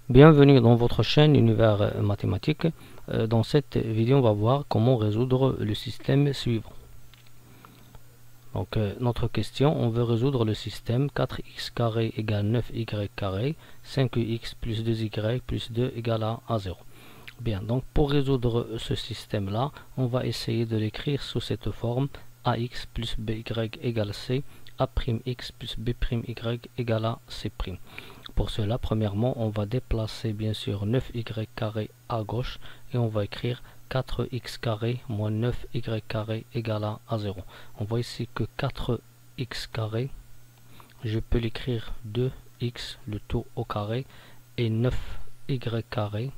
Bienvenue dans votre chaîne Univers Mathématique. Dans cette vidéo, on va voir comment résoudre le système suivant. Donc, notre question, on veut résoudre le système 4x carré égale 9y carré, 5x plus 2y plus 2 égale à 0. Bien, donc pour résoudre ce système-là, on va essayer de l'écrire sous cette forme: ax plus by égale c, a'x plus b'y égale à c'. Pour cela, premièrement, on va déplacer bien sûr 9y carré à gauche et on va écrire 4x carré moins 9y carré égale à 0. On voit ici que 4x carré, je peux l'écrire 2x le tout au carré, et 9y carré,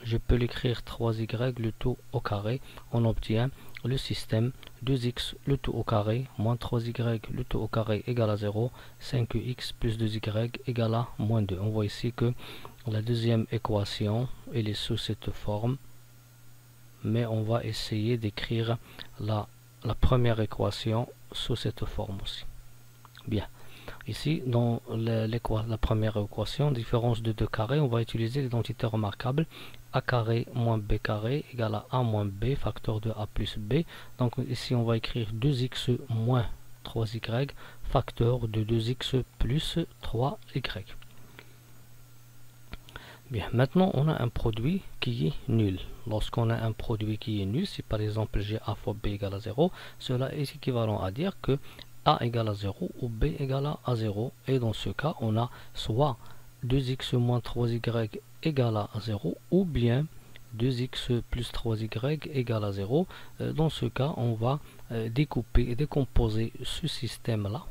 je peux l'écrire 3y le tout au carré. On obtient le système 2x le tout au carré moins 3y le tout au carré égale à 0, 5x plus 2y égale à moins 2. On voit ici que la deuxième équation elle est sous cette forme, mais on va essayer d'écrire la première équation sous cette forme aussi. Bien. Ici, dans la première équation, différence de 2 carrés, on va utiliser l'identité remarquable a carré moins b carré égale à a moins b, facteur de a plus b. Donc ici, on va écrire 2x moins 3y, facteur de 2x plus 3y. Bien, maintenant, on a un produit qui est nul. Lorsqu'on a un produit qui est nul, si par exemple j'ai a fois b égale à 0, cela est équivalent à dire que a égale à 0 ou b égale à 0, et dans ce cas on a soit 2x moins 3y égale à 0 ou bien 2x plus 3y égale à 0. Dans ce cas on va découper et décomposer ce système là.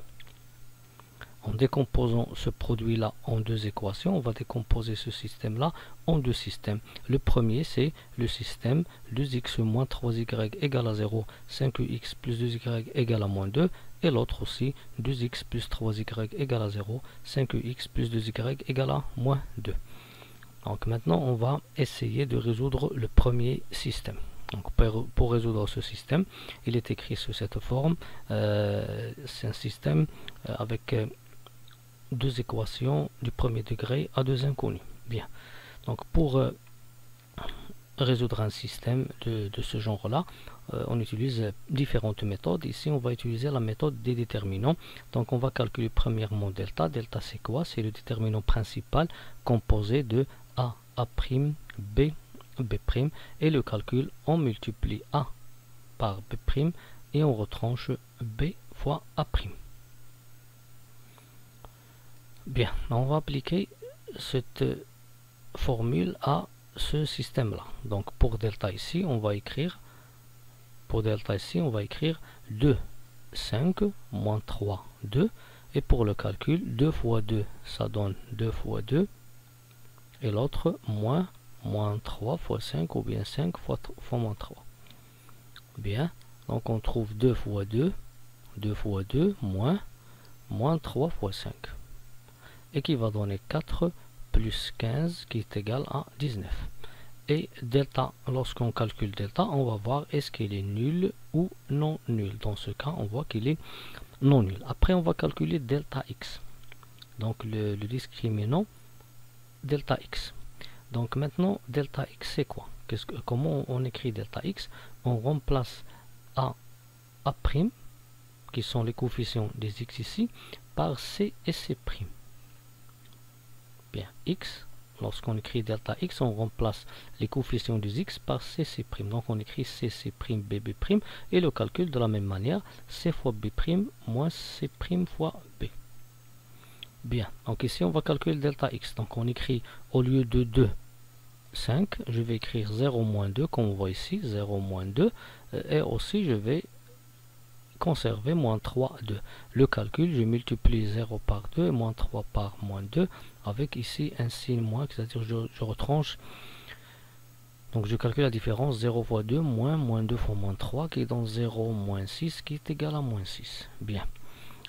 En décomposant ce produit là en deux équations, on va décomposer ce système là en deux systèmes. Le premier c'est le système 2x moins 3y égale à 0, 5x plus 2y égale à moins 2, et l'autre aussi 2x plus 3y égale à 0, 5x plus 2y égale à moins 2. Donc maintenant on va essayer de résoudre le premier système. Donc pour résoudre ce système, il est écrit sous cette forme. C'est un système avec deux équations du premier degré à deux inconnus. Bien. Donc pour résoudre un système de ce genre-là, on utilise différentes méthodes. Ici, on va utiliser la méthode des déterminants. Donc, on va calculer premièrement delta. Delta, c'est quoi? C'est le déterminant principal composé de a, a', b, b'. Et le calcul, on multiplie a par b' et on retranche b fois a'. Bien, on va appliquer cette formule à ce système là. Donc pour delta ici on va écrire 2 5 moins 3 2, et pour le calcul 2 fois 2 ça donne 2 fois 2, et l'autre moins 3 fois 5 ou bien 5 fois moins 3. Bien, donc on trouve 2 fois 2 moins 3 fois 5, et qui va donner 4 plus 15 qui est égal à 19. Et delta, lorsqu'on calcule delta, on va voir est-ce qu'il est nul ou non nul. Dans ce cas, on voit qu'il est non nul. Après, on va calculer delta x. Donc le discriminant delta x. Donc maintenant, delta x c'est quoi? Comment on écrit delta x? On remplace a prime, qui sont les coefficients des x ici, par c et c'. Bien, x, lorsqu'on écrit delta x, on remplace les coefficients des x par cc'. Donc on écrit cc' bb', et le calcul de la même manière, c fois b' moins c' fois b. Bien, donc ici on va calculer delta x. Donc on écrit, au lieu de 2, 5, je vais écrire 0 moins 2, comme on voit ici, 0 moins 2, et aussi je vais conserver moins 3, 2. Le calcul, je multiplie 0 par 2 et moins 3 par moins 2, avec ici un signe moins, c'est-à-dire je retranche. Donc je calcule la différence, 0 fois 2 moins 2 fois moins 3, qui est dans 0 moins 6, qui est égal à moins 6. Bien.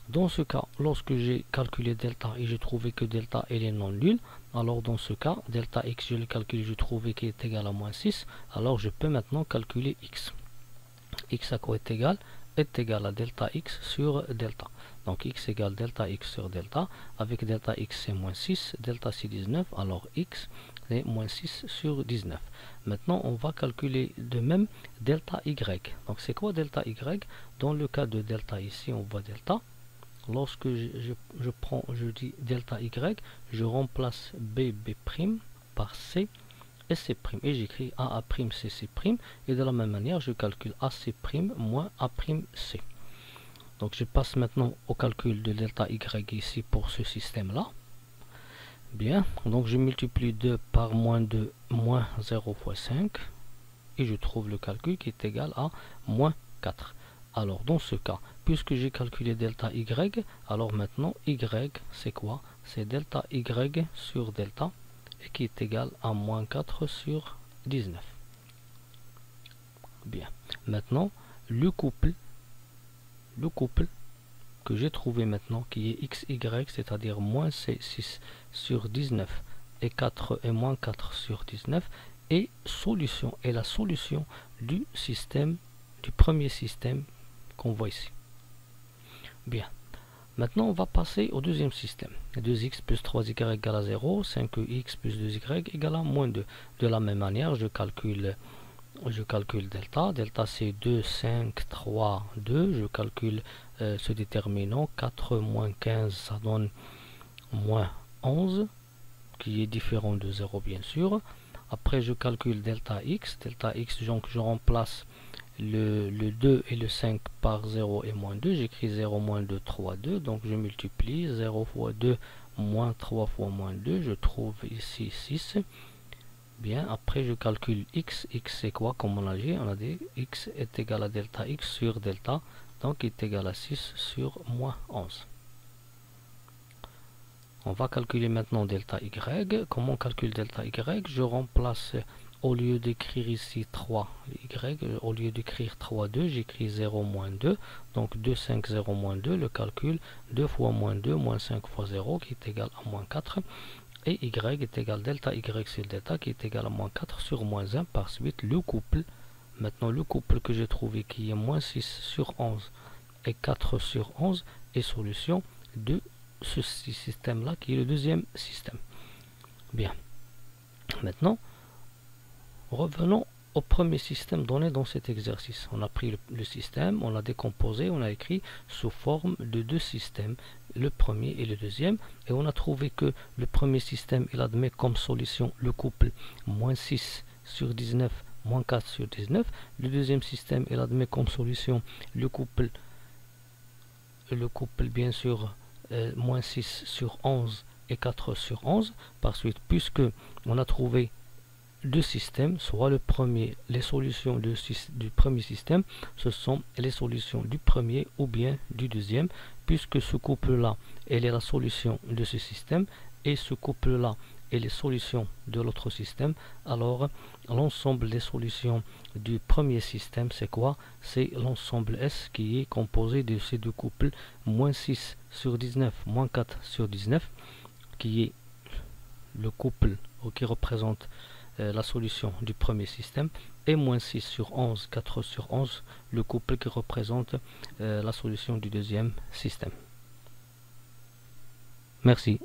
Dans ce cas, lorsque j'ai calculé delta et j'ai trouvé que delta elle est non nulle, alors dans ce cas, delta x, je le calcule, je trouve qu'il est égal à moins 6, alors je peux maintenant calculer x. X à quoi est égal? est égal à delta x sur delta. Donc x égale delta x sur delta. Avec delta x c'est moins 6, delta c'est 19, alors x c'est moins 6 sur 19. Maintenant on va calculer de même delta y. Donc c'est quoi delta y? Dans le cas de delta ici on voit delta. Lorsque je dis delta y, je remplace b par c et c', et j'écris a' c c', et de la même manière je calcule ac' moins a'c. Donc je passe maintenant au calcul de delta y ici pour ce système là. Bien, donc je multiplie 2 par moins 2 moins 0 fois 5 et je trouve le calcul qui est égal à moins 4. Alors dans ce cas, puisque j'ai calculé delta y, alors maintenant y c'est quoi? C'est delta y sur delta et qui est égal à moins 4 sur 19. Bien, maintenant le couple que j'ai trouvé maintenant qui est xy, c'est-à-dire moins 6 sur 19 et 4 et moins 4 sur 19 est la solution du premier système qu'on voit ici. Bien, maintenant on va passer au deuxième système. 2x plus 3y égale à 0, 5x plus 2y égale à moins 2. De la même manière, je calcule delta. Delta c'est 2, 5, 3, 2. Je calcule ce déterminant. 4 moins 15, ça donne moins 11, qui est différent de 0 bien sûr. Après je calcule delta x. Delta x, donc je remplace le 2 et le 5 par 0 et moins 2. J'écris 0, moins 2, 3, 2. Donc je multiplie 0 fois 2, moins 3 fois moins 2. Je trouve ici 6. Bien, après je calcule x. X c'est quoi? Comme on a dit, x est égal à delta x sur delta. Donc il est égal à 6 sur moins 11. On va calculer maintenant delta y. Comment on calcule delta y? Je remplace, au lieu d'écrire ici 3 y, au lieu d'écrire 3, 2, j'écris 0, moins 2. Donc 2, 5, 0, moins 2. Le calcul 2 fois moins 2, moins 5 fois 0, qui est égal à moins 4. Et y est égal delta y sur delta, qui est égal à moins 4 sur moins 1. Par suite, le couple, maintenant le couple que j'ai trouvé, qui est moins 6 sur 11 et 4 sur 11, est solution de ce système là qui est le deuxième système. Bien, maintenant revenons au premier système donné dans cet exercice. On a pris le système, on l'a décomposé, on a écrit sous forme de deux systèmes, le premier et le deuxième, et on a trouvé que le premier système il admet comme solution le couple moins 6 sur 19 moins 4 sur 19. Le deuxième système il admet comme solution le couple bien sûr moins 6 sur 11 et 4 sur 11. Par suite, puisque on a trouvé deux systèmes, soit le premier, les solutions du premier système, ce sont les solutions du premier ou bien du deuxième, puisque ce couple-là, elle est la solution de ce système, et ce couple-là est les solutions de l'autre système, alors l'ensemble des solutions du premier système, c'est quoi? C'est l'ensemble S qui est composé de ces deux couples, moins 6 sur 19, moins 4 sur 19, qui est le couple qui représente la solution du premier système, et moins 6 sur 11, 4 sur 11, le couple qui représente la solution du deuxième système. Merci.